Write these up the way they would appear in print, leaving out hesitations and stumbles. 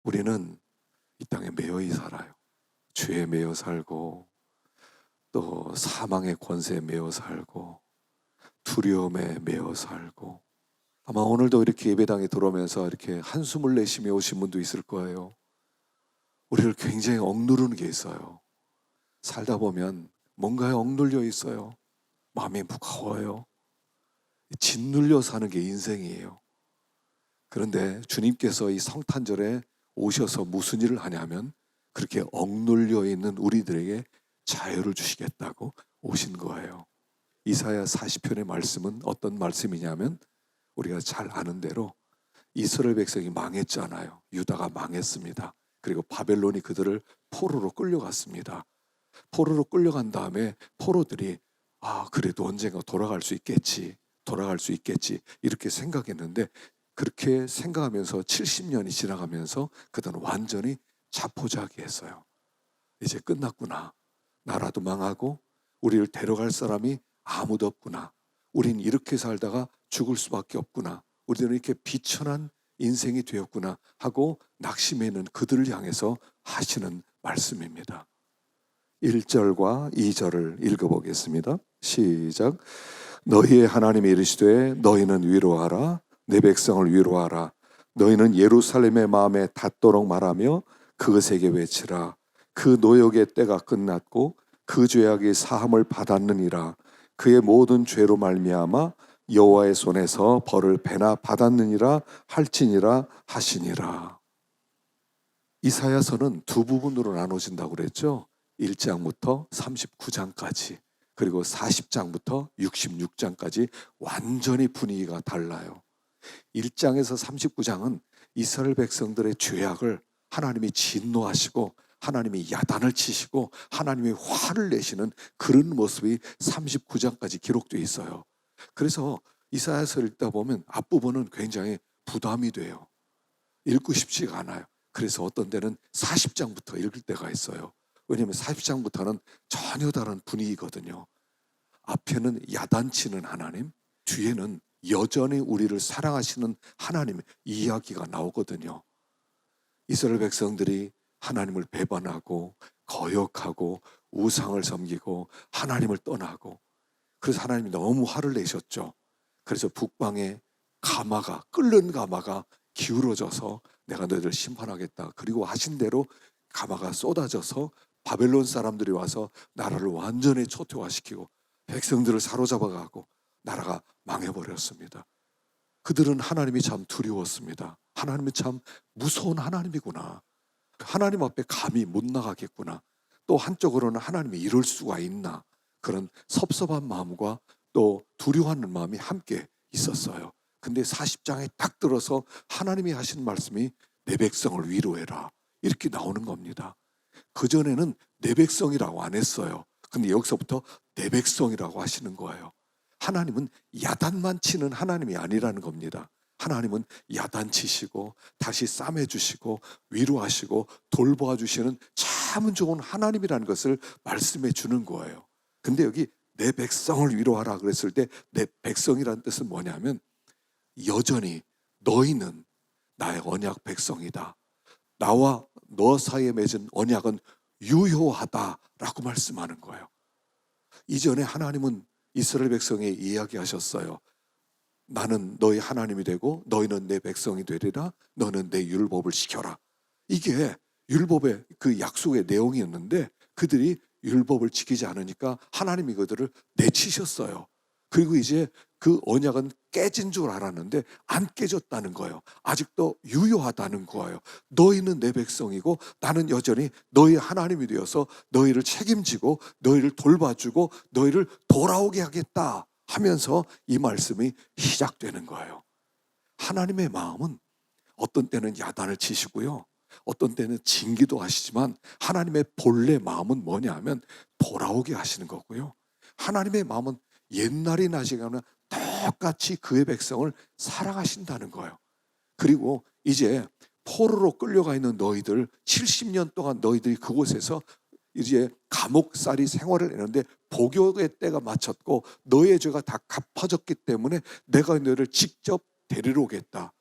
우리는 이 땅에 매여이 살아요. 죄에 매여 살고, 또 사망의 권세에 매여 살고, 두려움에 매여 살고, 아마 오늘도 이렇게 예배당에 들어오면서 이렇게 한숨을 내쉬며 오신 분도 있을 거예요. 우리를 굉장히 억누르는 게 있어요. 살다 보면 뭔가에 억눌려 있어요. 마음이 무거워요. 짓눌려 사는 게 인생이에요. 그런데 주님께서 이 성탄절에 오셔서 무슨 일을 하냐면 그렇게 억눌려 있는 우리들에게 자유를 주시겠다고 오신 거예요. 이사야 40편의 말씀은 어떤 말씀이냐면 우리가 잘 아는 대로 이스라엘 백성이 망했잖아요. 유다가 망했습니다. 그리고 바벨론이 그들을 포로로 끌려갔습니다. 포로로 끌려간 다음에 포로들이 그래도 언젠가 돌아갈 수 있겠지 이렇게 생각했는데, 그렇게 생각하면서 70년이 지나가면서 그들은 완전히 자포자기했어요. 이제 끝났구나. 나라도 망하고 우리를 데려갈 사람이 아무도 없구나. 우린 이렇게 살다가 죽을 수밖에 없구나. 우리는 이렇게 비천한 인생이 되었구나 하고 낙심해는 그들을 향해서 하시는 말씀입니다. 1절과 2절을 읽어보겠습니다. 시작. 너희의 하나님이 이르시되 너희는 위로하라. 내 백성을 위로하라. 너희는 예루살렘의 마음에 닿도록 말하며 그것에게 외치라. 그 노역의 때가 끝났고 그 죄악이 사함을 받았느니라. 그의 모든 죄로 말미암아 여호와의 손에서 벌을 배나 받았느니라 할지니라 하시니라. 이사야서는 두 부분으로 나눠진다고 그랬죠. 1장부터 39장까지, 그리고 40장부터 66장까지 완전히 분위기가 달라요. 1장에서 39장은 이스라엘 백성들의 죄악을 하나님이 진노하시고 하나님이 야단을 치시고 하나님이 화를 내시는 그런 모습이 39장까지 기록되어 있어요. 그래서 이사야서를 읽다 보면 앞부분은 굉장히 부담이 돼요. 읽고 싶지가 않아요. 그래서 어떤 때는 40장부터 읽을 때가 있어요. 왜냐하면 40장부터는 전혀 다른 분위기거든요. 앞에는 야단치는 하나님, 뒤에는 여전히 우리를 사랑하시는 하나님의 이야기가 나오거든요. 이스라엘 백성들이 하나님을 배반하고 거역하고 우상을 섬기고 하나님을 떠나고, 그래서 하나님이 너무 화를 내셨죠. 그래서 북방에 가마가, 끓는 가마가 기울어져서 내가 너희들 심판하겠다. 그리고 하신 대로 가마가 쏟아져서 바벨론 사람들이 와서 나라를 완전히 초토화시키고 백성들을 사로잡아가고 나라가 망해버렸습니다. 그들은 하나님이 참 두려웠습니다. 하나님이 참 무서운 하나님이구나. 하나님 앞에 감히 못 나가겠구나. 또 한쪽으로는 하나님이 이럴 수가 있나. 그런 섭섭한 마음과 또 두려워하는 마음이 함께 있었어요. 근데 40장에 딱 들어서 하나님이 하신 말씀이 내 백성을 위로해라 이렇게 나오는 겁니다. 그전에는 내 백성이라고 안 했어요. 근데 여기서부터 내 백성이라고 하시는 거예요. 하나님은 야단만 치는 하나님이 아니라는 겁니다. 하나님은 야단치시고 다시 싸매주시고 위로하시고 돌보아주시는 참 좋은 하나님이라는 것을 말씀해 주는 거예요. 근데 여기 내 백성을 위로하라 그랬을 때 내 백성이라는 뜻은 뭐냐면 여전히 너희는 나의 언약 백성이다. 나와 너 사이에 맺은 언약은 유효하다라고 말씀하는 거예요. 이전에 하나님은 이스라엘 백성에 이야기하셨어요. 나는 너희 하나님이 되고 너희는 내 백성이 되리라. 너는 내 율법을 지켜라. 이게 율법의 그 약속의 내용이었는데 그들이 율법을 지키지 않으니까 하나님이 그들을 내치셨어요. 그리고 이제 그 언약은 깨진 줄 알았는데 안 깨졌다는 거예요. 아직도 유효하다는 거예요. 너희는 내 백성이고 나는 여전히 너희 하나님이 되어서 너희를 책임지고 너희를 돌봐주고 너희를 돌아오게 하겠다 하면서 이 말씀이 시작되는 거예요. 하나님의 마음은 어떤 때는 야단을 치시고요, 어떤 때는 징기도 하시지만 하나님의 본래 마음은 뭐냐 하면 돌아오게 하시는 거고요. 하나님의 마음은 옛날이나 지금은 똑같이 그의 백성을 사랑하신다는 거예요. 그리고 이제 포로로 끌려가 있는 너희들 70년 동안 너희들이 그곳에서 이제 감옥살이 생활을 했는데 복역의 때가 마쳤고 너의 죄가 다 갚아졌기 때문에 내가 너희를 직접 데리러 오겠다.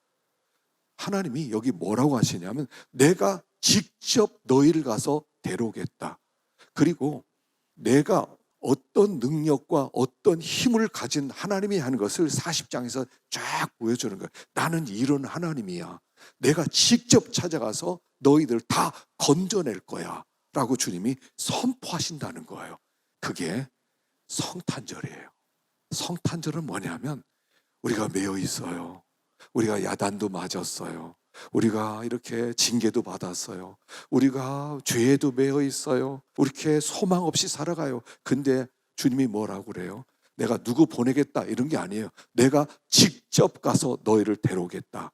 하나님이 여기 뭐라고 하시냐면 내가 직접 너희를 가서 데려오겠다. 그리고 내가 어떤 능력과 어떤 힘을 가진 하나님이 하는 것을 40장에서 쫙 보여주는 거예요. 나는 이런 하나님이야. 내가 직접 찾아가서 너희들 다 건져낼 거야 라고 주님이 선포하신다는 거예요. 그게 성탄절이에요. 성탄절은 뭐냐면 우리가 매여 있어요. 우리가 야단도 맞았어요. 우리가 이렇게 징계도 받았어요. 우리가 죄에도 매여 있어요. 이렇게 소망 없이 살아가요. 근데 주님이 뭐라고 그래요? 내가 누구 보내겠다 이런 게 아니에요. 내가 직접 가서 너희를 데려오겠다.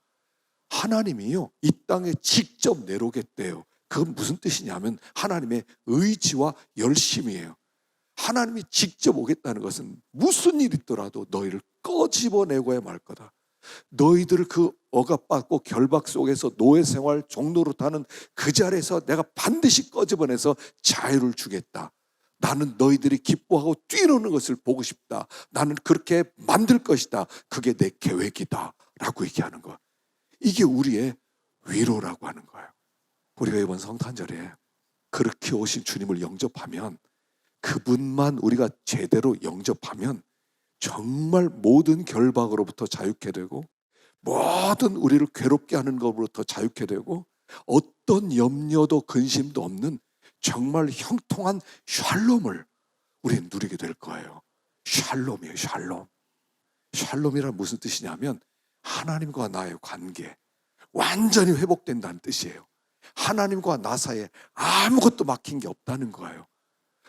하나님이요, 이 땅에 직접 내려오겠대요. 그건 무슨 뜻이냐면 하나님의 의지와 열심이에요. 하나님이 직접 오겠다는 것은 무슨 일이 있더라도 너희를 꺼집어내고야 말 거다. 너희들을 그 억압받고 결박 속에서 노예 생활 종로로 타는 그 자리에서 내가 반드시 꺼집어내서 자유를 주겠다. 나는 너희들이 기뻐하고 뛰노는 것을 보고 싶다. 나는 그렇게 만들 것이다. 그게 내 계획이다 라고 얘기하는 거야. 이게 우리의 위로라고 하는 거예요. 우리가 이번 성탄절에 그렇게 오신 주님을 영접하면, 그분만 우리가 제대로 영접하면 정말 모든 결박으로부터 자유케 되고, 모든 우리를 괴롭게 하는 것으로부터 자유케 되고, 어떤 염려도 근심도 없는 정말 형통한 샬롬을 우리는 누리게 될 거예요. 샬롬이에요. 샬롬. 샬롬이란 무슨 뜻이냐면 하나님과 나의 관계 완전히 회복된다는 뜻이에요. 하나님과 나 사이에 아무것도 막힌 게 없다는 거예요.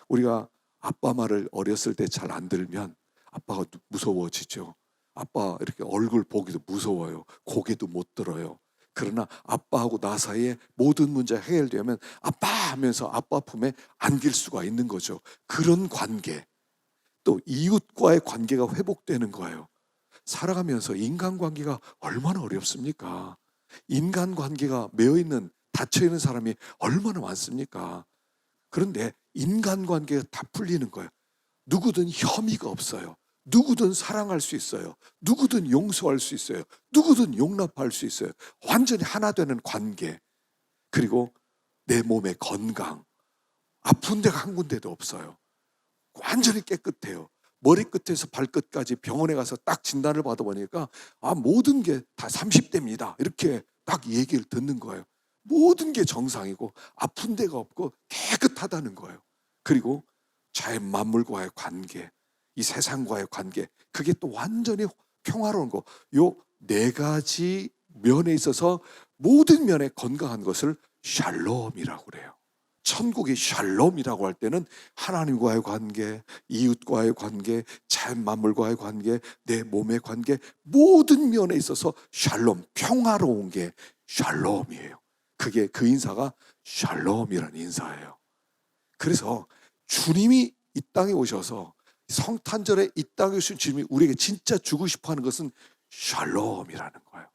우리가 아빠 말을 어렸을 때 잘 안 들으면 아빠가 무서워지죠. 아빠 이렇게 얼굴 보기도 무서워요. 고개도 못 들어요. 그러나 아빠하고 나 사이에 모든 문제가 해결되면 아빠 하면서 아빠 품에 안길 수가 있는 거죠. 그런 관계, 또 이웃과의 관계가 회복되는 거예요. 살아가면서 인간관계가 얼마나 어렵습니까? 인간관계가 매여있는, 닫혀있는 사람이 얼마나 많습니까? 그런데 인간관계가 다 풀리는 거예요. 누구든 혐의가 없어요. 누구든 사랑할 수 있어요. 누구든 용서할 수 있어요. 누구든 용납할 수 있어요. 완전히 하나 되는 관계. 그리고 내 몸의 건강, 아픈 데가 한 군데도 없어요. 완전히 깨끗해요. 머리끝에서 발끝까지 병원에 가서 딱 진단을 받아보니까 모든 게 다 30대입니다 이렇게 딱 얘기를 듣는 거예요. 모든 게 정상이고 아픈 데가 없고 깨끗하다는 거예요. 그리고 자연 만물과의 관계, 이 세상과의 관계, 그게 또 완전히 평화로운 거. 요 네 가지 면에 있어서 모든 면에 건강한 것을 샬롬이라고 그래요. 천국이 샬롬이라고 할 때는 하나님과의 관계, 이웃과의 관계, 자연 만물과의 관계, 내 몸의 관계, 모든 면에 있어서 샬롬, 평화로운 게 샬롬이에요. 그게 그 인사가 샬롬이라는 인사예요. 그래서 주님이 이 땅에 오셔서 성탄절에 이 땅에 오신 주님이 우리에게 진짜 주고 싶어하는 것은 샬롬이라는 거예요.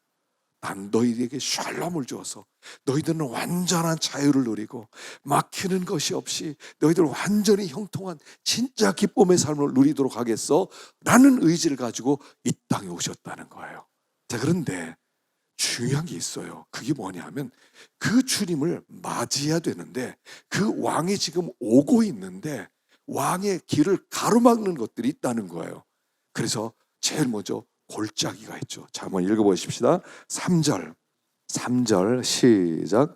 난 너희에게 샬롬을 주어서 너희들은 완전한 자유를 누리고 막히는 것이 없이 너희들 완전히 형통한 진짜 기쁨의 삶을 누리도록 하겠어 라는 의지를 가지고 이 땅에 오셨다는 거예요. 자, 그런데 중요한 게 있어요. 그게 뭐냐면 그 주님을 맞이해야 되는데 그 왕이 지금 오고 있는데 왕의 길을 가로막는 것들이 있다는 거예요. 그래서 제일 먼저 골짜기가 있죠. 자, 한번 읽어보십시다. 3절 시작.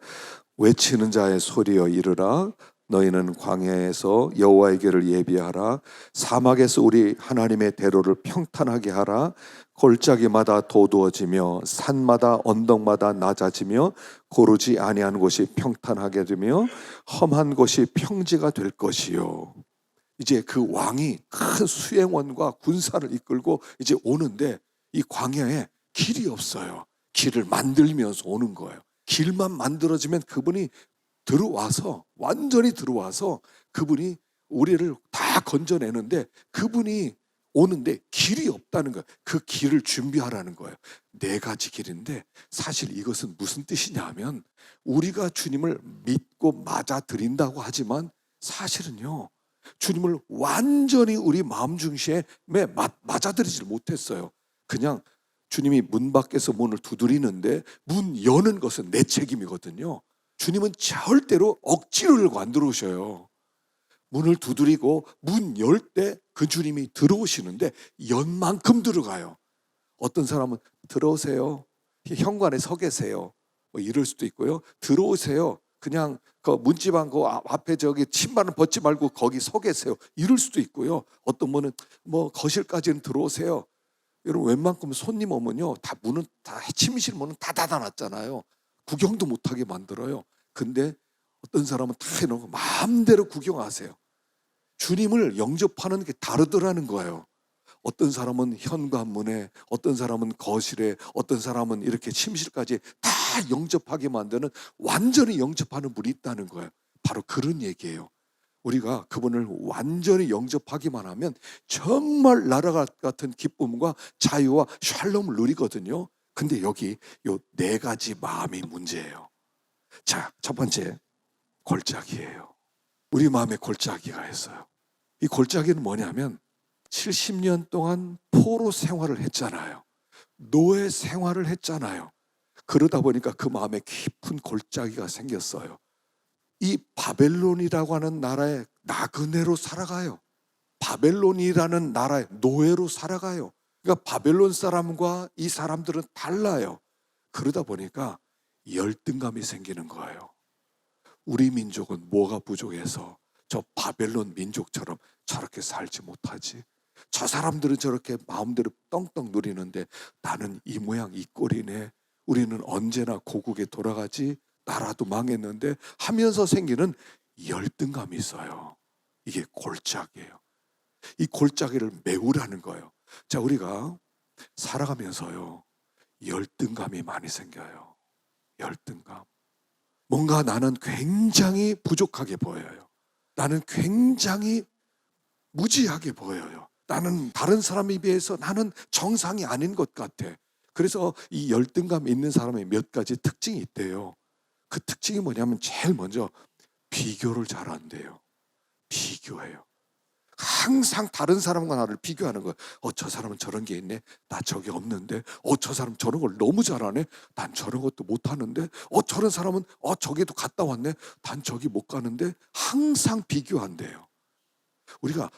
외치는 자의 소리여 이르라. 너희는 광야에서 여호와의 길을 예비하라. 사막에서 우리 하나님의 대로를 평탄하게 하라. 골짜기마다 도두어지며 산마다 언덕마다 낮아지며 고르지 아니한 곳이 평탄하게 되며 험한 곳이 평지가 될 것이요. 이제 그 왕이 큰 수행원과 군사를 이끌고 이제 오는데 이 광야에 길이 없어요. 길을 만들면서 오는 거예요. 길만 만들어지면 그분이 들어와서, 완전히 들어와서 그분이 우리를 다 건져내는데 그분이 오는데 길이 없다는 거예요. 그 길을 준비하라는 거예요. 네 가지 길인데 사실 이것은 무슨 뜻이냐 하면 우리가 주님을 믿고 맞아들인다고 하지만 사실은요, 주님을 완전히 우리 마음 중심에 맞아들이지 못했어요. 그냥 주님이 문 밖에서 문을 두드리는데 문 여는 것은 내 책임이거든요. 주님은 절대로 억지로 안 들어오셔요. 문을 두드리고 문 열 때 그 주님이 들어오시는데 연 만큼 들어가요. 어떤 사람은 들어오세요. 현관에 서 계세요. 뭐 이럴 수도 있고요. 들어오세요. 그냥 그 문지방 그 앞에 저기 신발은 벗지 말고 거기 서 계세요. 이럴 수도 있고요. 어떤 분은 뭐 거실까지는 들어오세요. 여러분 웬만큼 손님 오면요 다 문은 다 침실 문은 다 닫아놨잖아요. 구경도 못하게 만들어요. 근데 어떤 사람은 다 해놓고 마음대로 구경하세요. 주님을 영접하는 게 다르더라는 거예요. 어떤 사람은 현관문에, 어떤 사람은 거실에, 어떤 사람은 이렇게 침실까지 다 영접하게 만드는 완전히 영접하는 분이 있다는 거예요. 바로 그런 얘기예요. 우리가 그분을 완전히 영접하기만 하면 정말 나라 같은 기쁨과 자유와 샬롬을 누리거든요. 근데 여기 요 네 가지 마음이 문제예요. 자, 첫 번째 골짜기예요. 우리 마음에 골짜기가 있어요. 이 골짜기는 뭐냐면 70년 동안 포로 생활을 했잖아요. 노예 생활을 했잖아요. 그러다 보니까 그 마음에 깊은 골짜기가 생겼어요. 이 바벨론이라고 하는 나라의 나그네로 살아가요. 바벨론이라는 나라의 노예로 살아가요. 그러니까 바벨론 사람과 이 사람들은 달라요. 그러다 보니까 열등감이 생기는 거예요. 우리 민족은 뭐가 부족해서 저 바벨론 민족처럼 저렇게 살지 못하지? 저 사람들은 저렇게 마음대로 떵떵 누리는데 나는 이 모양 이 꼴이네. 우리는 언제나 고국에 돌아가지? 나라도 망했는데 하면서 생기는 열등감이 있어요. 이게 골짜기예요. 이 골짜기를 메우라는 거예요. 자, 우리가 살아가면서요 열등감이 많이 생겨요. 열등감. 뭔가 나는 굉장히 부족하게 보여요. 나는 굉장히 무지하게 보여요. 나는 다른 사람에 비해서 나는 정상이 아닌 것 같아. 그래서 이 열등감 있는 사람의 몇 가지 특징이 있대요. 그 특징이 뭐냐면 제일 먼저 비교를 잘 한대요. 비교해요. 항상 다른 사람과 나를 비교하는 거예요. 저 사람은 저런 게 있네. 나 저게 없는데. 저 사람 저런 걸 너무 잘하네. 난 저런 것도 못하는데. 저런 사람은 저기도 갔다 왔네. 난 저기 못 가는데. 항상 비교한대요. 우리가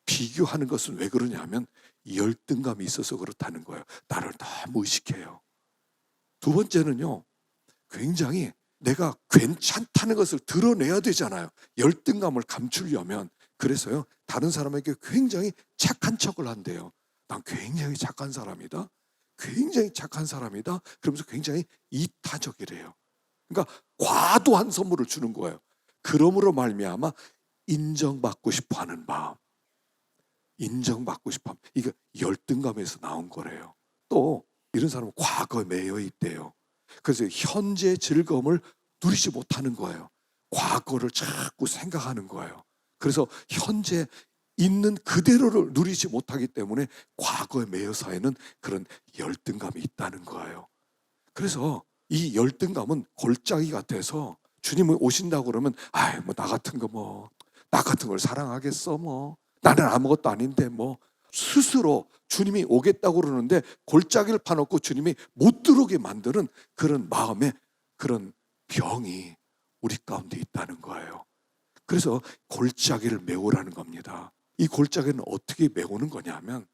비교하는 것은 왜 그러냐면 열등감이 있어서 그렇다는 거예요. 나를 너무 의식해요. 두 번째는요. 굉장히 내가 괜찮다는 것을 드러내야 되잖아요. 열등감을 감추려면. 그래서요. 다른 사람에게 굉장히 착한 척을 한대요. 난 굉장히 착한 사람이다. 굉장히 착한 사람이다. 그러면서 굉장히 이타적이래요. 그러니까 과도한 선물을 주는 거예요. 그러므로 말미암아 인정받고 싶어하는 마음. 인정받고 싶어함. 이게 열등감에서 나온 거래요. 또 이런 사람은 과거에 매여 있대요. 그래서 현재 즐거움을 누리지 못하는 거예요. 과거를 자꾸 생각하는 거예요. 그래서 현재 있는 그대로를 누리지 못하기 때문에 과거에 매여 사에는 그런 열등감이 있다는 거예요. 그래서 이 열등감은 골짜기 같아서 주님이 오신다고 그러면 뭐 나 같은 거 나 같은 걸 사랑하겠어 나는 아무것도 아닌데 스스로 주님이 오겠다고 그러는데 골짜기를 파놓고 주님이 못 들어오게 만드는 그런 마음의 그런 병이 우리 가운데 있다는 거예요. 그래서 골짜기를 메우라는 겁니다. 이 골짜기는 어떻게 메우는 거냐면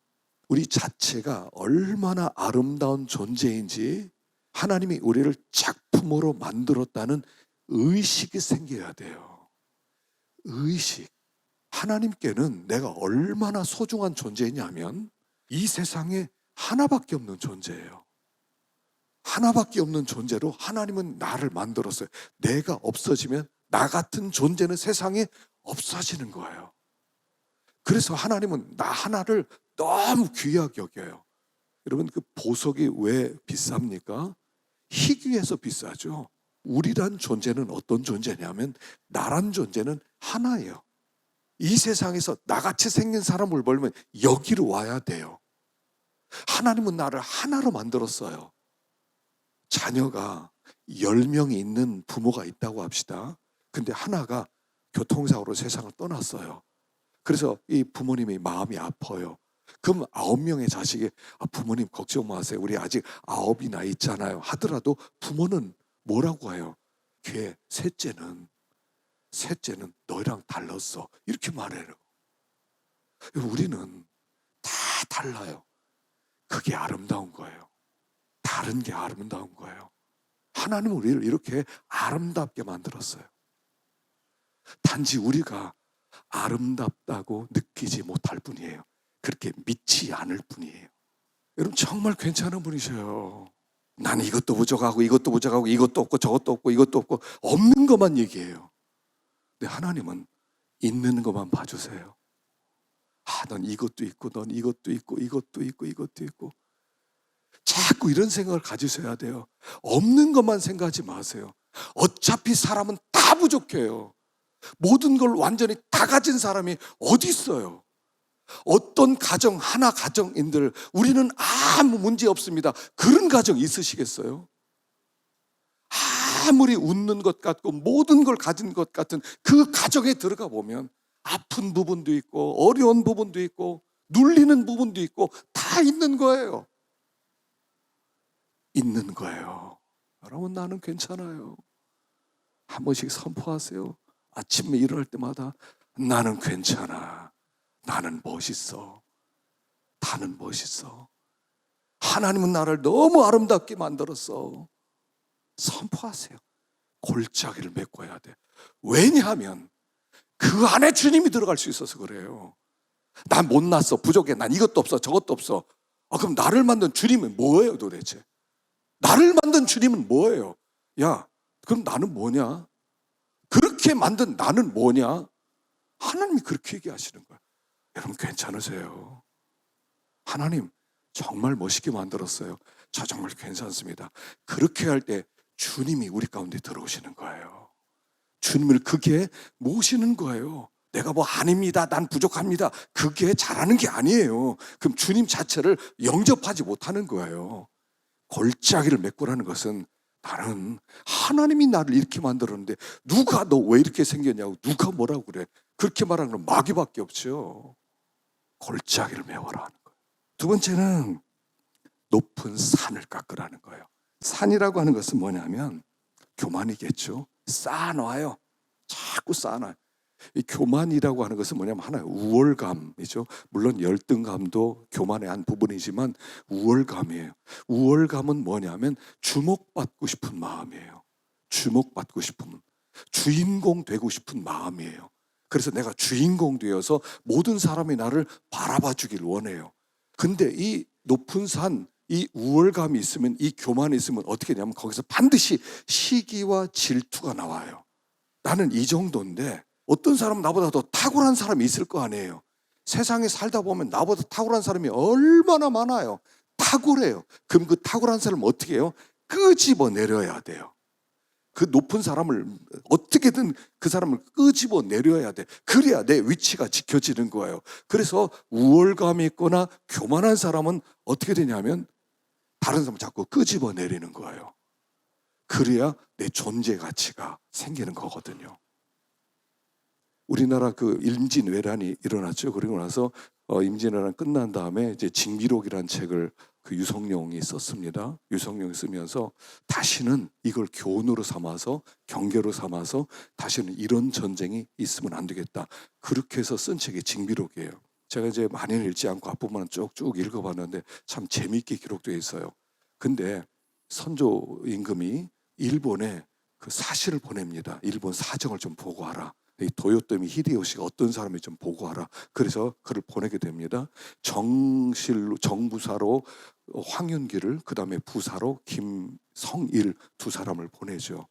우리 자체가 얼마나 아름다운 존재인지 하나님이 우리를 작품으로 만들었다는 의식이 생겨야 돼요. 의식. 하나님께는 내가 얼마나 소중한 존재냐면 이 세상에 하나밖에 없는 존재예요. 하나밖에 없는 존재로 하나님은 나를 만들었어요. 내가 없어지면 나 같은 존재는 세상에 없어지는 거예요. 그래서 하나님은 나 하나를 너무 귀하게 여겨요. 여러분 그 보석이 왜 비쌉니까? 희귀해서 비싸죠. 우리란 존재는 어떤 존재냐면 나란 존재는 하나예요. 이 세상에서 나같이 생긴 사람을 보려면 여기로 와야 돼요. 하나님은 나를 하나로 만들었어요. 자녀가 10명이 있는 부모가 있다고 합시다. 근데 하나가 교통사고로 세상을 떠났어요. 그래서 이 부모님이 마음이 아파요. 그럼 9명의 자식이 부모님 걱정 마세요. 우리 아직 9이나 있잖아요. 하더라도 부모는 뭐라고 해요? 걔 셋째는 너희랑 달랐어. 이렇게 말해요. 우리는 다 달라요. 그게 아름다운 거예요. 다른 게 아름다운 거예요. 하나님은 우리를 이렇게 아름답게 만들었어요. 단지 우리가 아름답다고 느끼지 못할 뿐이에요. 그렇게 믿지 않을 뿐이에요. 여러분 정말 괜찮은 분이셔요. 나는 이것도 부족하고 이것도 부족하고 이것도 없고 저것도 없고 이것도 없고 없는 것만 얘기해요. 근데 하나님은 있는 것만 봐주세요. 넌 이것도 있고 넌 이것도 있고 이것도 있고 이것도 있고. 자꾸 이런 생각을 가지셔야 돼요. 없는 것만 생각하지 마세요. 어차피 사람은 다 부족해요. 모든 걸 완전히 다 가진 사람이 어디 있어요? 어떤 가정, 하나 가정인들 우리는 아무 문제 없습니다. 그런 가정 있으시겠어요? 아무리 웃는 것 같고 모든 걸 가진 것 같은 그 가정에 들어가 보면 아픈 부분도 있고 어려운 부분도 있고 눌리는 부분도 있고 다 있는 거예요. 있는 거예요. 여러분 나는 괜찮아요. 한 번씩 선포하세요. 아침에 일어날 때마다 나는 괜찮아. 나는 멋있어. 나는 멋있어. 하나님은 나를 너무 아름답게 만들었어. 선포하세요. 골짜기를 메꿔야 돼. 왜냐하면 그 안에 주님이 들어갈 수 있어서 그래요. 난 못났어. 부족해. 난 이것도 없어. 저것도 없어. 그럼 나를 만든 주님은 뭐예요 도대체? 나를 만든 주님은 뭐예요? 야, 그럼 나는 뭐냐? 그렇게 만든 나는 뭐냐? 하나님이 그렇게 얘기하시는 거예요. 여러분 괜찮으세요? 하나님 정말 멋있게 만들었어요. 저 정말 괜찮습니다. 그렇게 할 때 주님이 우리 가운데 들어오시는 거예요. 주님을 그게 모시는 거예요. 내가 뭐 아닙니다. 난 부족합니다. 그게 잘하는 게 아니에요. 그럼 주님 자체를 영접하지 못하는 거예요. 골짜기를 메꾸라는 것은 나는 하나님이 나를 이렇게 만들었는데 누가 너 왜 이렇게 생겼냐고 누가 뭐라고 그래. 그렇게 말하는 건 마귀밖에 없죠. 골짜기를 메워라 하는 거예요. 두 번째는 높은 산을 깎으라는 거예요. 산이라고 하는 것은 뭐냐면 교만이겠죠. 쌓아놔요. 자꾸 쌓아놔요. 이 교만이라고 하는 것은 뭐냐면 하나의 우월감이죠. 물론 열등감도 교만의 한 부분이지만 우월감이에요. 우월감은 뭐냐면 주목받고 싶은 마음이에요. 주목받고 싶은, 주인공 되고 싶은 마음이에요. 그래서 내가 주인공 되어서 모든 사람이 나를 바라봐 주길 원해요. 근데 이 높은 산, 이 우월감이 있으면, 이 교만이 있으면 어떻게 되냐면 거기서 반드시 시기와 질투가 나와요. 나는 이 정도인데 어떤 사람은 나보다 더 탁월한 사람이 있을 거 아니에요. 세상에 살다 보면 나보다 탁월한 사람이 얼마나 많아요. 탁월해요. 그럼 그 탁월한 사람은 어떻게 해요? 끄집어 내려야 돼요. 그 높은 사람을 어떻게든 그 사람을 끄집어 내려야 돼. 그래야 내 위치가 지켜지는 거예요. 그래서 우월감이 있거나 교만한 사람은 어떻게 되냐면 다른 사람을 자꾸 끄집어 내리는 거예요. 그래야 내 존재 가치가 생기는 거거든요. 우리나라 그 임진왜란이 일어났죠. 그리고 나서 임진왜란 끝난 다음에 이제 징비록이라는 책을 그 유성룡이 썼습니다. 유성룡이 쓰면서 다시는 이걸 교훈으로 삼아서 경계로 삼아서 다시는 이런 전쟁이 있으면 안 되겠다. 그렇게 해서 쓴 책이 징비록이에요. 제가 이제 많이는 읽지 않고 앞부분은 쭉쭉 읽어봤는데 참 재미있게 기록되어 있어요. 근데 선조 임금이 일본에 그 사실을 보냅니다. 일본 사정을 좀 보고하라. 이 도요토미 히데요시가 어떤 사람이 좀 보고하라. 그래서 그를 보내게 됩니다. 정부사로 황윤기를, 그 다음에 부사로 김성일 두 사람을 보내죠.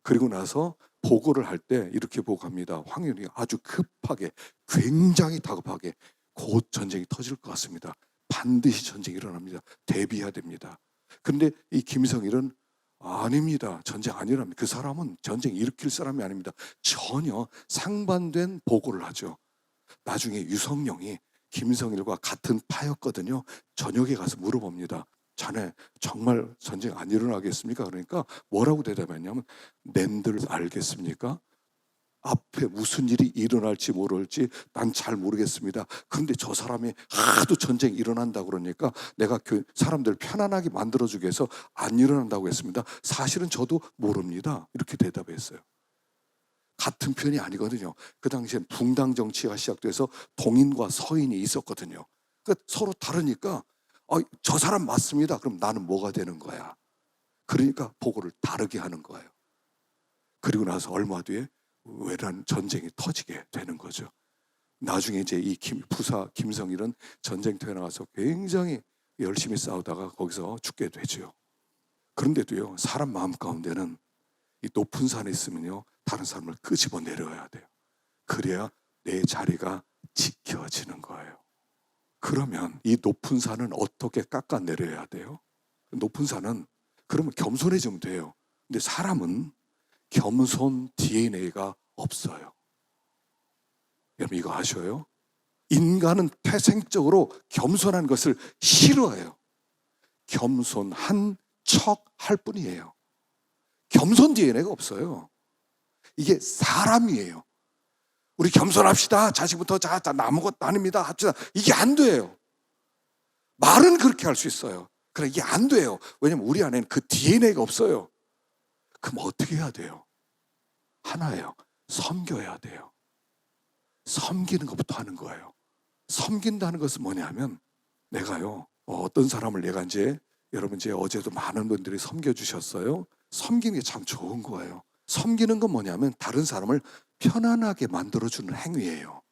그리고 나서 보고를 할 때 이렇게 보고합니다. 황윤기가 아주 급하게, 굉장히 다급하게 곧 전쟁이 터질 것 같습니다. 반드시 전쟁이 일어납니다. 대비해야 됩니다. 그런데 이 김성일은 아닙니다. 전쟁 아니랍니다. 그 사람은 전쟁 일으킬 사람이 아닙니다. 전혀 상반된 보고를 하죠. 나중에 유성룡이 김성일과 같은 파였거든요. 저녁에 가서 물어봅니다. 자네 정말 전쟁 안 일어나겠습니까? 그러니까 뭐라고 대답했냐면 낸들 알겠습니까? 앞에 무슨 일이 일어날지 모를지 난 잘 모르겠습니다. 그런데 저 사람이 하도 전쟁이 일어난다고 그러니까 내가 사람들 편안하게 만들어주기 위해서 안 일어난다고 했습니다. 사실은 저도 모릅니다. 이렇게 대답했어요. 같은 편이 아니거든요. 그 당시엔 붕당 정치가 시작돼서 동인과 서인이 있었거든요. 그러니까 서로 다르니까 저 사람 맞습니다. 그럼 나는 뭐가 되는 거야? 그러니까 보고를 다르게 하는 거예요. 그리고 나서 얼마 뒤에 외란 전쟁이 터지게 되는 거죠. 나중에 이제 이 부사 김성일은 전쟁터에 나가서 굉장히 열심히 싸우다가 거기서 죽게 되죠. 그런데도요, 사람 마음 가운데는 이 높은 산에 있으면요, 다른 사람을 끄집어 내려야 돼요. 그래야 내 자리가 지켜지는 거예요. 그러면 이 높은 산은 어떻게 깎아내려야 돼요? 높은 산은 그러면 겸손해지면 돼요. 근데 사람은 겸손 DNA가 없어요. 여러분 이거 아셔요? 인간은 태생적으로 겸손한 것을 싫어해요. 겸손한 척 할 뿐이에요. 겸손 DNA가 없어요. 이게 사람이에요. 우리 겸손합시다. 자식부터 자 아무것도 아닙니다. 합시다. 이게 안 돼요. 말은 그렇게 할 수 있어요. 그러나 이게 안 돼요. 왜냐면 우리 안에는 그 DNA가 없어요. 그럼 어떻게 해야 돼요? 하나예요. 섬겨야 돼요. 섬기는 것부터 하는 거예요. 섬긴다는 것은 뭐냐면 내가요, 어떤 사람을 내가 여러분 어제도 많은 분들이 섬겨주셨어요. 섬기는 게 참 좋은 거예요. 섬기는 건 뭐냐면 다른 사람을 편안하게 만들어주는 행위예요.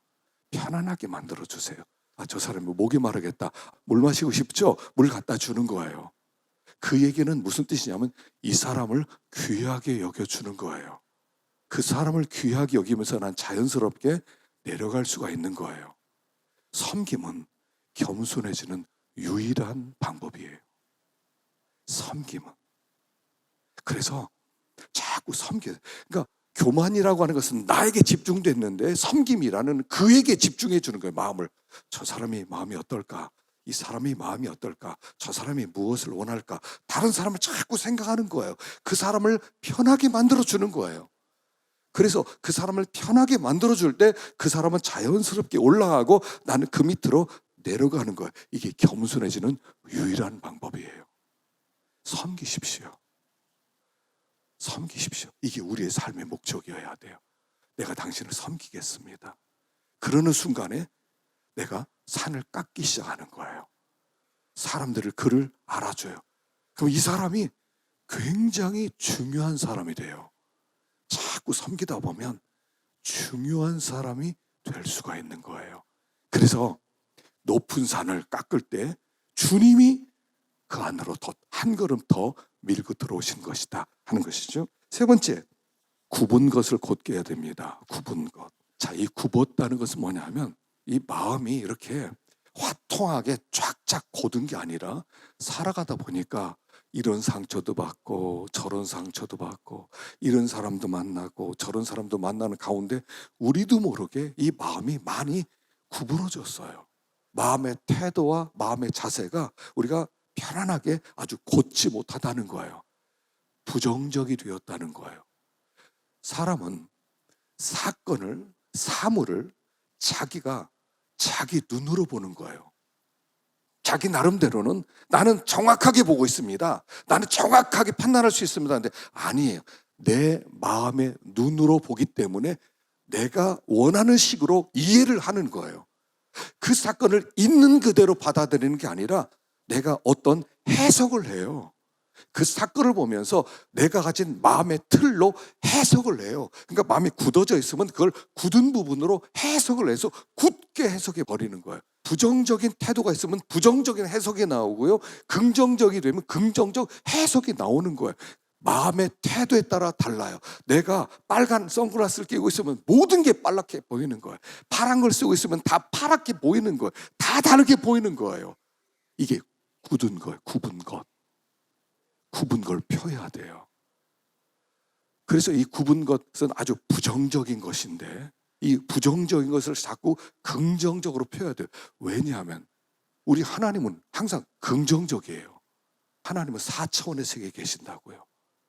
편안하게 만들어주세요. 저 사람이 목이 마르겠다. 물 마시고 싶죠? 물 갖다 주는 거예요. 그 얘기는 무슨 뜻이냐면 이 사람을 귀하게 여겨주는 거예요. 그 사람을 귀하게 여기면서 난 자연스럽게 내려갈 수가 있는 거예요. 섬김은 겸손해지는 유일한 방법이에요. 섬김은. 그래서 자꾸 그러니까 교만이라고 하는 것은 나에게 집중됐는데 섬김이라는 그에게 집중해 주는 거예요. 마음을. 저 사람이 마음이 어떨까? 이 사람이 마음이 어떨까? 저 사람이 무엇을 원할까? 다른 사람을 자꾸 생각하는 거예요. 그 사람을 편하게 만들어 주는 거예요. 그래서 그 사람을 편하게 만들어줄 때 그 사람은 자연스럽게 올라가고 나는 그 밑으로 내려가는 거예요. 이게 겸손해지는 유일한 방법이에요. 섬기십시오. 섬기십시오. 이게 우리의 삶의 목적이어야 돼요. 내가 당신을 섬기겠습니다. 그러는 순간에 내가 산을 깎기 시작하는 거예요. 사람들을 그를 알아줘요. 그럼 이 사람이 굉장히 중요한 사람이 돼요. 자꾸 섬기다 보면 중요한 사람이 될 수가 있는 거예요. 그래서 높은 산을 깎을 때 주님이 그 안으로 더 한 걸음 더 밀고 들어오신 것이다 하는 것이죠. 세 번째, 굽은 것을 곧게 해야 됩니다. 굽은 것. 자, 이 굽었다는 것은 뭐냐면 이 마음이 이렇게 화통하게 쫙쫙 곧은 게 아니라 살아가다 보니까 이런 상처도 받고 저런 상처도 받고 이런 사람도 만나고 저런 사람도 만나는 가운데 우리도 모르게 이 마음이 많이 구부러졌어요. 마음의 태도와 마음의 자세가 우리가 편안하게 아주 곧지 못하다는 거예요. 부정적이 되었다는 거예요. 사람은 사물을 자기가 자기 눈으로 보는 거예요. 자기 나름대로는 나는 정확하게 보고 있습니다. 나는 정확하게 판단할 수 있습니다. 근데 아니에요. 내 마음의 눈으로 보기 때문에 내가 원하는 식으로 이해를 하는 거예요. 그 사건을 있는 그대로 받아들이는 게 아니라 내가 어떤 해석을 해요. 그 사건을 보면서 내가 가진 마음의 틀로 해석을 해요. 그러니까 마음이 굳어져 있으면 그걸 굳은 부분으로 해석을 해서 굳게 해석해 버리는 거예요. 부정적인 태도가 있으면 부정적인 해석이 나오고요. 긍정적이 되면 긍정적 해석이 나오는 거예요. 마음의 태도에 따라 달라요. 내가 빨간 선글라스를 끼고 있으면 모든 게 빨갛게 보이는 거예요. 파란 걸 쓰고 있으면 다 파랗게 보이는 거예요. 다 다르게 보이는 거예요. 이게 굳은 거예요. 굽은 것. 굽은 걸 펴야 돼요. 그래서 이 굽은 것은 아주 부정적인 것인데 이 부정적인 것을 자꾸 긍정적으로 펴야 돼요. 왜냐하면 우리 하나님은 항상 긍정적이에요. 하나님은 4차원의 세계에 계신다고요.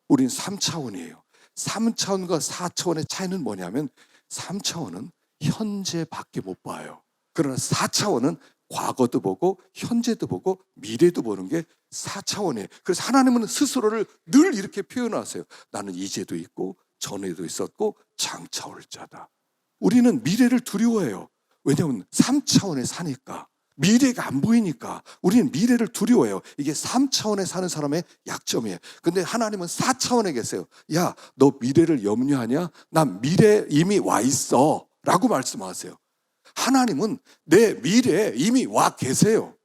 우리는 3차원이에요. 3차원과 4차원의 차이는 뭐냐면 3차원은 현재밖에 못 봐요. 그러나 4차원은 과거도 보고 현재도 보고 미래도 보는 게 4차원이에요. 그래서 하나님은 스스로를 늘 이렇게 표현하세요. 나는 이제도 있고 전에도 있었고 장차 올 자다. 우리는 미래를 두려워해요. 왜냐하면 3차원에 사니까. 미래가 안 보이니까 우리는 미래를 두려워해요. 이게 3차원에 사는 사람의 약점이에요. 근데 하나님은 4차원에 계세요. 야, 너 미래를 염려하냐? 난 미래에 이미 와 있어 라고 말씀하세요. 하나님은 내 미래에 이미 와 계세요.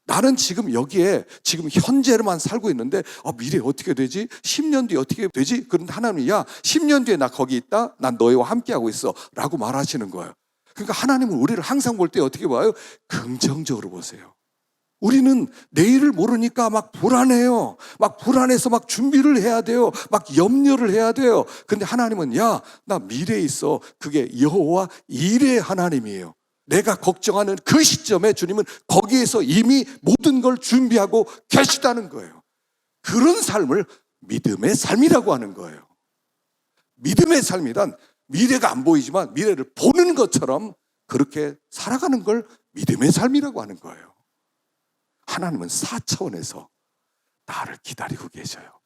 나는 지금 여기에 지금 현재로만 살고 있는데 미래 어떻게 되지? 10년 뒤에 어떻게 되지? 그런데 하나님이 야 10년 뒤에 나 거기 있다. 난 너희와 함께하고 있어 라고 말하시는 거예요. 그러니까 하나님은 우리를 항상 볼 때 어떻게 봐요? 긍정적으로 보세요. 우리는 내일을 모르니까 막 불안해요. 막 불안해서 막 준비를 해야 돼요. 막 염려를 해야 돼요. 근데 하나님은 야, 나 미래에 있어. 그게 여호와 일의 하나님이에요. 내가 걱정하는 그 시점에 주님은 거기에서 이미 모든 걸 준비하고 계시다는 거예요. 그런 삶을 믿음의 삶이라고 하는 거예요. 믿음의 삶이란 미래가 안 보이지만 미래를 보는 것처럼 그렇게 살아가는 걸 믿음의 삶이라고 하는 거예요. 하나님은 4차원에서 나를 기다리고 계셔요.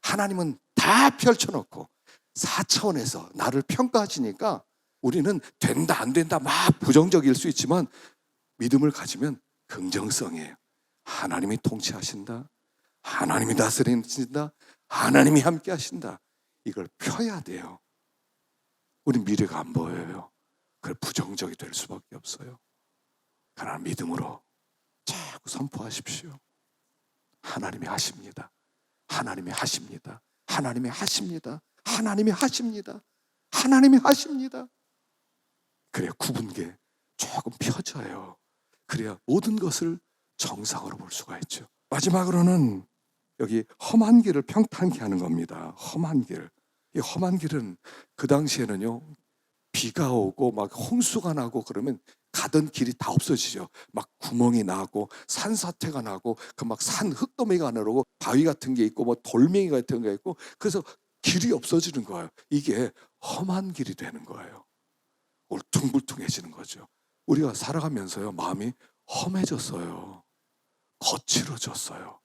하나님은 다 펼쳐놓고 4차원에서 나를 평가하시니까 우리는 된다 안 된다 막 부정적일 수 있지만 믿음을 가지면 긍정성이에요. 하나님이 통치하신다. 하나님이 다스리신다. 하나님이 함께 하신다. 이걸 펴야 돼요. 우리 미래가 안 보여요. 그래 부정적이 될 수밖에 없어요. 그러나 믿음으로 자꾸 선포하십시오. 하나님이 하십니다. 하나님이 하십니다. 하나님이 하십니다. 하나님이 하십니다. 하나님이 하십니다. 그래야 구분계 조금 펴져요. 그래야 모든 것을 정상으로 볼 수가 있죠. 마지막으로는 여기 험한 길을 평탄케 하는 겁니다. 험한 길. 이 험한 길은 그 당시에는요, 비가 오고 막 홍수가 나고 그러면 가던 길이 다 없어지죠. 막 구멍이 나고 산사태가 나고 그 막 산 흙더미가 나오고 바위 같은 게 있고 뭐 돌멩이 같은 게 있고 그래서 길이 없어지는 거예요. 이게 험한 길이 되는 거예요. 울퉁불퉁해지는 거죠. 우리가 살아가면서요, 마음이 험해졌어요. 거칠어졌어요.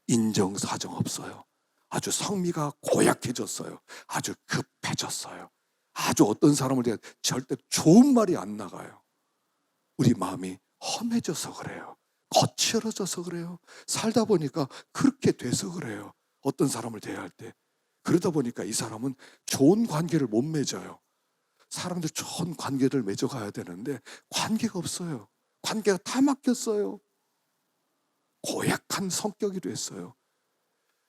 인정사정 없어요. 아주 성미가 고약해졌어요. 아주 급해졌어요. 아주 어떤 사람을 대해 절대 좋은 말이 안 나가요. 우리 마음이 험해져서 그래요. 거칠어져서 그래요. 살다 보니까 그렇게 돼서 그래요. 어떤 사람을 대할 때. 그러다 보니까 이 사람은 좋은 관계를 못 맺어요. 사람들 좋은 관계를 맺어가야 되는데 관계가 없어요. 관계가 다 막혔어요. 고약한 성격이 됐어요.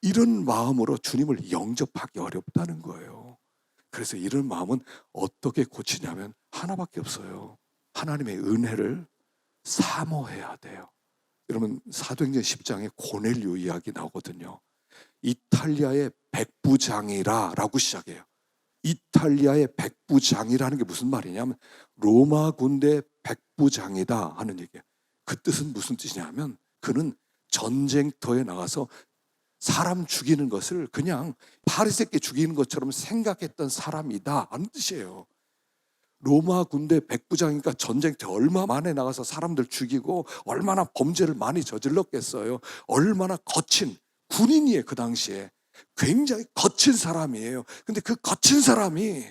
이런 마음으로 주님을 영접하기 어렵다는 거예요. 그래서 이런 마음은 어떻게 고치냐면 하나밖에 없어요. 하나님의 은혜를 사모해야 돼요. 여러분 사도행전 10장에 고넬료 이야기 나오거든요. 이탈리아의 백부장이라 라고 시작해요. 이탈리아의 백부장이라는 게 무슨 말이냐면 로마 군대 백부장이다 하는 얘기예요. 그 뜻은 무슨 뜻이냐면 그는 전쟁터에 나가서 사람 죽이는 것을 그냥 파리새끼 죽이는 것처럼 생각했던 사람이다 하는 뜻이에요. 로마 군대 백부장이니까 전쟁터 얼마 만에 나가서 사람들 죽이고 얼마나 범죄를 많이 저질렀겠어요. 얼마나 거친 군인이에요. 그 당시에 굉장히 거친 사람이에요. 근데 그 거친 사람이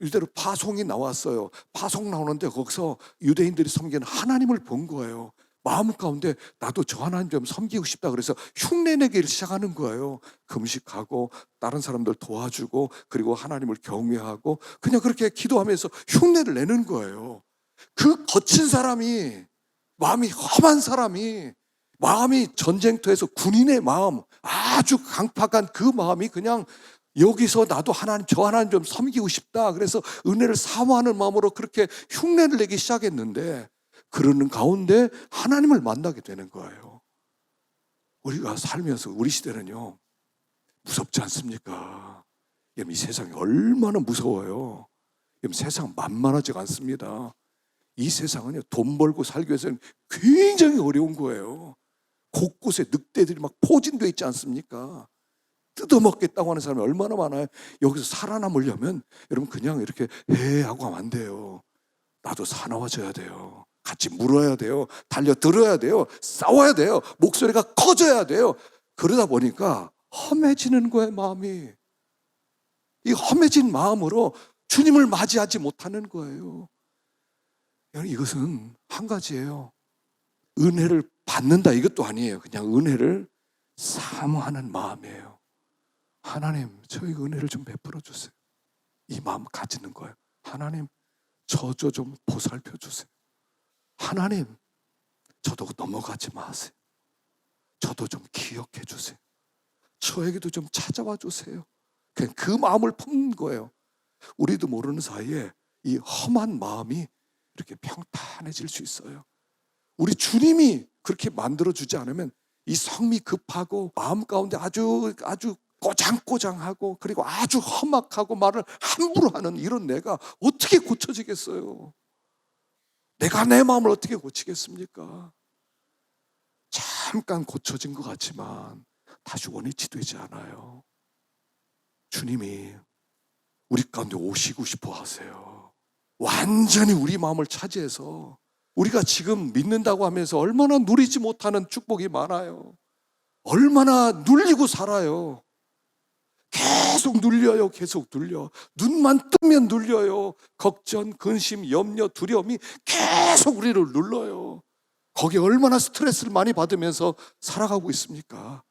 이대로 파송이 나왔어요. 파송 나오는데 거기서 유대인들이 섬기는 하나님을 본 거예요. 마음 가운데 나도 저 하나님 좀 섬기고 싶다 그래서 흉내내기를 시작하는 거예요. 금식하고 다른 사람들 도와주고 그리고 하나님을 경외하고 그냥 그렇게 기도하면서 흉내를 내는 거예요. 그 거친 사람이 마음이 험한 사람이 마음이 전쟁터에서 군인의 마음 아주 강팍한 그 마음이 그냥 여기서 나도 하나님 저 하나님 좀 섬기고 싶다 그래서 은혜를 사모하는 마음으로 그렇게 흉내를 내기 시작했는데 그러는 가운데 하나님을 만나게 되는 거예요. 우리가 살면서 우리 시대는요 무섭지 않습니까? 이 세상이 얼마나 무서워요. 세상 만만하지 않습니다. 이 세상은요 돈 벌고 살기 위해서는 굉장히 어려운 거예요. 곳곳에 늑대들이 막 포진되어 있지 않습니까? 뜯어먹겠다고 하는 사람이 얼마나 많아요. 여기서 살아남으려면 여러분 그냥 이렇게 해 하고 하면 안 돼요. 나도 사나워져야 돼요. 같이 물어야 돼요. 달려들어야 돼요. 싸워야 돼요. 목소리가 커져야 돼요. 그러다 보니까 험해지는 거예요, 마음이. 이 험해진 마음으로 주님을 맞이하지 못하는 거예요. 이것은 한 가지예요. 은혜를 받는다 이것도 아니에요. 그냥 은혜를 사모하는 마음이에요. 하나님, 저에게 은혜를 좀 베풀어 주세요. 이 마음 가지는 거예요. 하나님, 저 좀 보살펴 주세요. 하나님, 저도 넘어가지 마세요. 저도 좀 기억해 주세요. 저에게도 좀 찾아와 주세요. 그냥 그 마음을 품는 거예요. 우리도 모르는 사이에 이 험한 마음이 이렇게 평탄해질 수 있어요. 우리 주님이 그렇게 만들어주지 않으면 이 성미 급하고 마음 가운데 아주 꼬장꼬장하고 그리고 아주 험악하고 말을 함부로 하는 이런 내가 어떻게 고쳐지겠어요? 내가 내 마음을 어떻게 고치겠습니까? 잠깐 고쳐진 것 같지만 다시 원위치 되지 않아요. 주님이 우리 가운데 오시고 싶어 하세요. 완전히 우리 마음을 차지해서 우리가 지금 믿는다고 하면서 얼마나 누리지 못하는 축복이 많아요. 얼마나 눌리고 살아요. 계속 눌려요. 계속 눌려. 눈만 뜨면 눌려요. 걱정, 근심, 염려, 두려움이 계속 우리를 눌러요. 거기에 얼마나 스트레스를 많이 받으면서 살아가고 있습니까?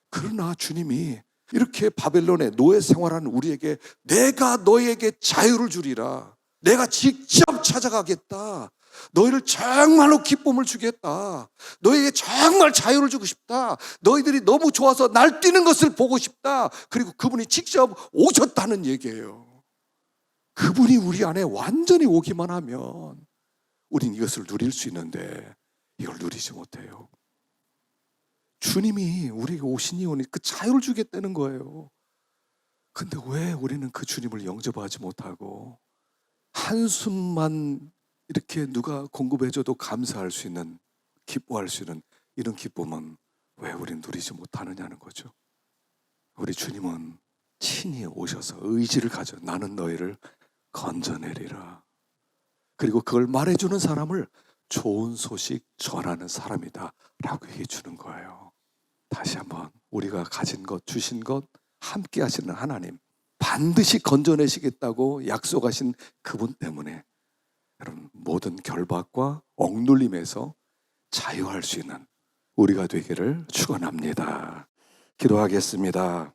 그러나 주님이 이렇게 바벨론의 노예 생활하는 우리에게 내가 너에게 자유를 주리라. 내가 직접 찾아가겠다. 너희를 정말로 기쁨을 주겠다. 너에게 정말 자유를 주고 싶다. 너희들이 너무 좋아서 날뛰는 것을 보고 싶다. 그리고 그분이 직접 오셨다는 얘기예요. 그분이 우리 안에 완전히 오기만 하면 우린 이것을 누릴 수 있는데 이걸 누리지 못해요. 주님이 우리에게 오신 이유는 그 자유를 주겠다는 거예요. 근데 왜 우리는 그 주님을 영접하지 못하고 한숨만 이렇게 누가 공급해줘도 감사할 수 있는, 기뻐할 수 있는 이런 기쁨은 왜 우리는 누리지 못하느냐는 거죠. 우리 주님은 친히 오셔서 의지를 가져 나는 너희를 건져내리라. 그리고 그걸 말해주는 사람을 좋은 소식 전하는 사람이다 라고 얘기해 주는 거예요. 다시 한번 우리가 가진 것, 주신 것, 함께 하시는 하나님, 반드시 건져내시겠다고 약속하신 그분 때문에 여러분 모든 결박과 억눌림에서 자유할 수 있는 우리가 되기를 축원합니다. 기도하겠습니다.